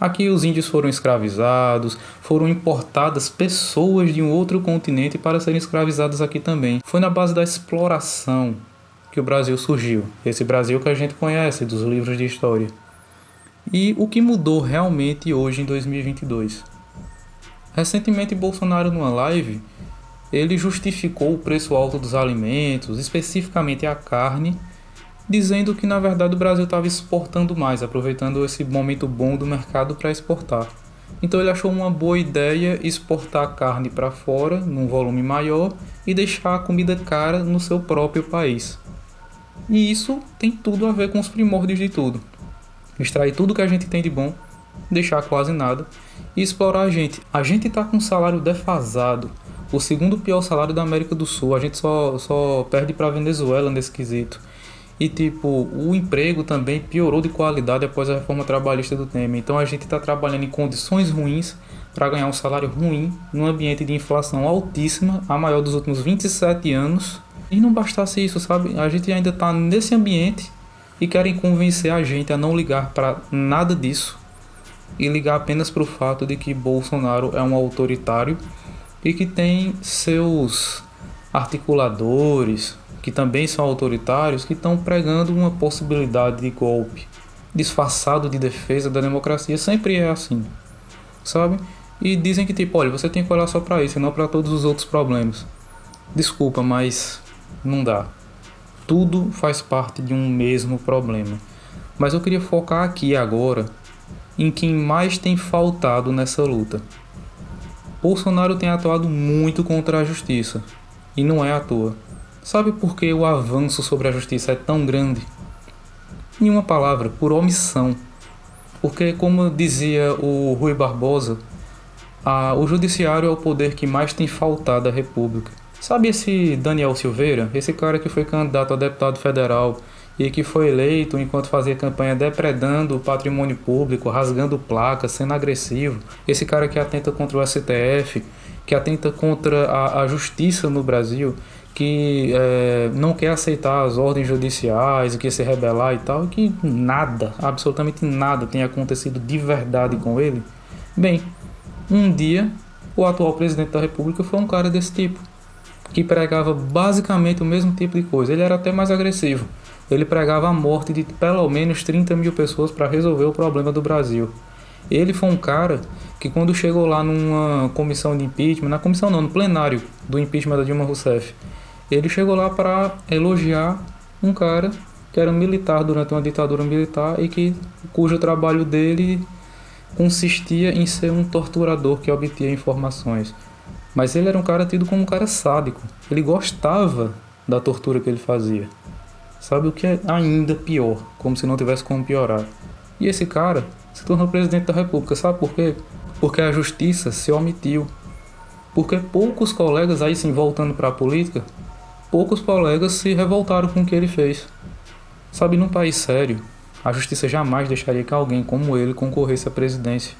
Aqui os índios foram escravizados, foram importadas pessoas de um outro continente para serem escravizadas aqui também. Foi na base da exploração que o Brasil surgiu. Esse Brasil que a gente conhece dos livros de história. E o que mudou realmente hoje em 2022? Recentemente Bolsonaro numa live, ele justificou o preço alto dos alimentos, especificamente a carne, dizendo que na verdade o Brasil estava exportando mais, aproveitando esse momento bom do mercado para exportar. Então ele achou uma boa ideia exportar a carne para fora, num volume maior, e deixar a comida cara no seu próprio país. E isso tem tudo a ver com os primórdios de tudo. Extrair tudo que a gente tem de bom, deixar quase nada, e explorar a gente. A gente está com um salário defasado, o segundo pior salário da América do Sul, a gente só perde para a Venezuela nesse quesito. E o emprego também piorou de qualidade após a reforma trabalhista do Temer. Então a gente está trabalhando em condições ruins para ganhar um salário ruim num ambiente de inflação altíssima, a maior dos últimos 27 anos. E não bastasse isso, sabe? A gente ainda está nesse ambiente e querem convencer a gente a não ligar para nada disso e ligar apenas para o fato de que Bolsonaro é um autoritário e que tem seus articuladores, que também são autoritários, que estão pregando uma possibilidade de golpe disfarçado de defesa da democracia. Sempre é assim, sabe? E dizem que olha, você tem que olhar só para isso e não para todos os outros problemas. Desculpa, mas não dá. Tudo faz parte de um mesmo problema. Mas eu queria focar aqui agora em quem mais tem faltado nessa luta. Bolsonaro tem atuado muito contra a justiça, e não é à toa. Sabe por que o avanço sobre a justiça é tão grande? Em uma palavra, por omissão. Porque, como dizia o Rui Barbosa, o judiciário é o poder que mais tem faltado à República. Sabe esse Daniel Silveira? Esse cara que foi candidato a deputado federal e que foi eleito enquanto fazia campanha depredando o patrimônio público, rasgando placas, sendo agressivo. Esse cara que atenta contra o STF, que atenta contra a justiça no Brasil, que não quer aceitar as ordens judiciais, que quer se rebelar e tal, e que nada, absolutamente nada tem acontecido de verdade com ele. Bem, um dia o atual presidente da República foi um cara desse tipo, que pregava basicamente o mesmo tipo de coisa. Ele era até mais agressivo. Ele pregava a morte de pelo menos 30 mil pessoas para resolver o problema do Brasil. Ele foi um cara que quando chegou lá numa comissão de impeachment, na comissão não, no plenário do impeachment da Dilma Rousseff, ele chegou lá para elogiar um cara que era militar durante uma ditadura militar e cujo trabalho dele consistia em ser um torturador que obtinha informações. Mas ele era um cara tido como um cara sádico. Ele gostava da tortura que ele fazia. Sabe o que é ainda pior? Como se não tivesse como piorar. E esse cara se tornou presidente da República. Sabe por quê? Porque a justiça se omitiu. Porque poucos colegas, aí sim voltando para a política, poucos colegas se revoltaram com o que ele fez. Sabe, num país sério, a justiça jamais deixaria que alguém como ele concorresse à presidência.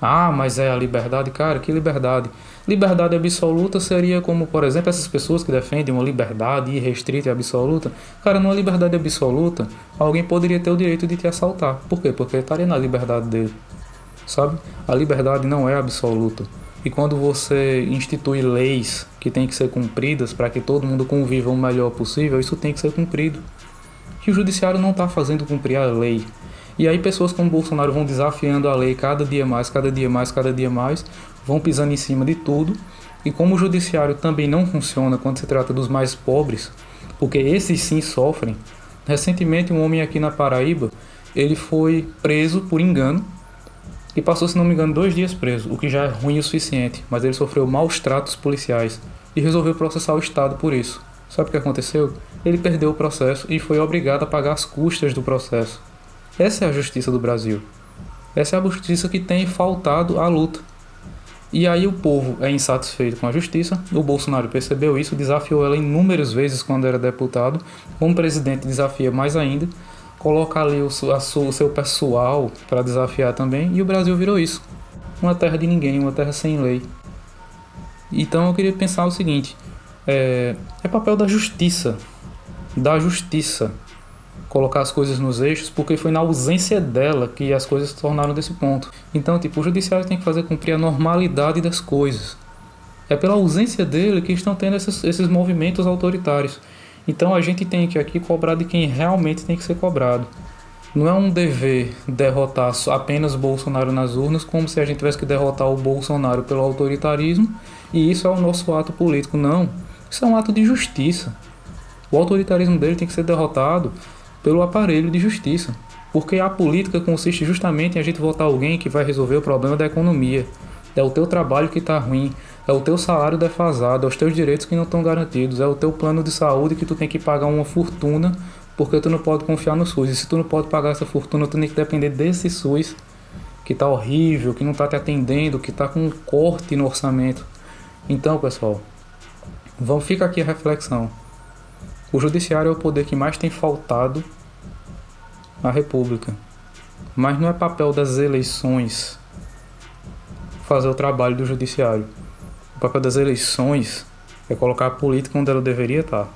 Ah, mas é a liberdade? Cara, que liberdade? Liberdade absoluta seria como, por exemplo, essas pessoas que defendem uma liberdade irrestrita e absoluta. Cara, numa liberdade absoluta, alguém poderia ter o direito de te assaltar. Por quê? Porque estaria na liberdade dele. Sabe? A liberdade não é absoluta. E quando você institui leis que têm que ser cumpridas para que todo mundo conviva o melhor possível, isso tem que ser cumprido. E o judiciário não está fazendo cumprir a lei. E aí pessoas como Bolsonaro vão desafiando a lei cada dia mais, cada dia mais, cada dia mais, vão pisando em cima de tudo. E como o judiciário também não funciona quando se trata dos mais pobres, porque esses sim sofrem. Recentemente um homem aqui na Paraíba, ele foi preso por engano e passou, se não me engano, 2 dias preso, o que já é ruim o suficiente, mas ele sofreu maus tratos policiais e resolveu processar o Estado por isso. Sabe o que aconteceu? Ele perdeu o processo e foi obrigado a pagar as custas do processo. Essa é a justiça do Brasil. Essa é a justiça que tem faltado à luta. E aí o povo é insatisfeito com a justiça. O Bolsonaro percebeu isso, desafiou ela inúmeras vezes quando era deputado. Como presidente desafia mais ainda. Coloca ali o seu pessoal para desafiar também. E o Brasil virou isso. Uma terra de ninguém, uma terra sem lei. Então eu queria pensar o seguinte. É papel da justiça. colocar as coisas nos eixos, porque foi na ausência dela que as coisas se tornaram desse ponto. Então, tipo, o judiciário tem que fazer cumprir a normalidade das coisas. É pela ausência dele que estão tendo esses movimentos autoritários. Então a gente tem que aqui cobrar de quem realmente tem que ser cobrado. Não é um dever derrotar apenas Bolsonaro nas urnas, como se a gente tivesse que derrotar o Bolsonaro pelo autoritarismo, e isso é o nosso ato político. Não, isso é um ato de justiça. O autoritarismo dele tem que ser derrotado pelo aparelho de justiça. Porque a política consiste justamente em a gente votar alguém que vai resolver o problema da economia. É o teu trabalho que está ruim, é o teu salário defasado, é os teus direitos que não estão garantidos, é o teu plano de saúde que tu tem que pagar uma fortuna porque tu não pode confiar no SUS. E se tu não pode pagar essa fortuna, tu tem que depender desse SUS que está horrível, que não está te atendendo, que está com um corte no orçamento. Então, pessoal, fica aqui a reflexão. O judiciário é o poder que mais tem faltado à República. Mas não é papel das eleições fazer o trabalho do judiciário. O papel das eleições é colocar a política onde ela deveria estar.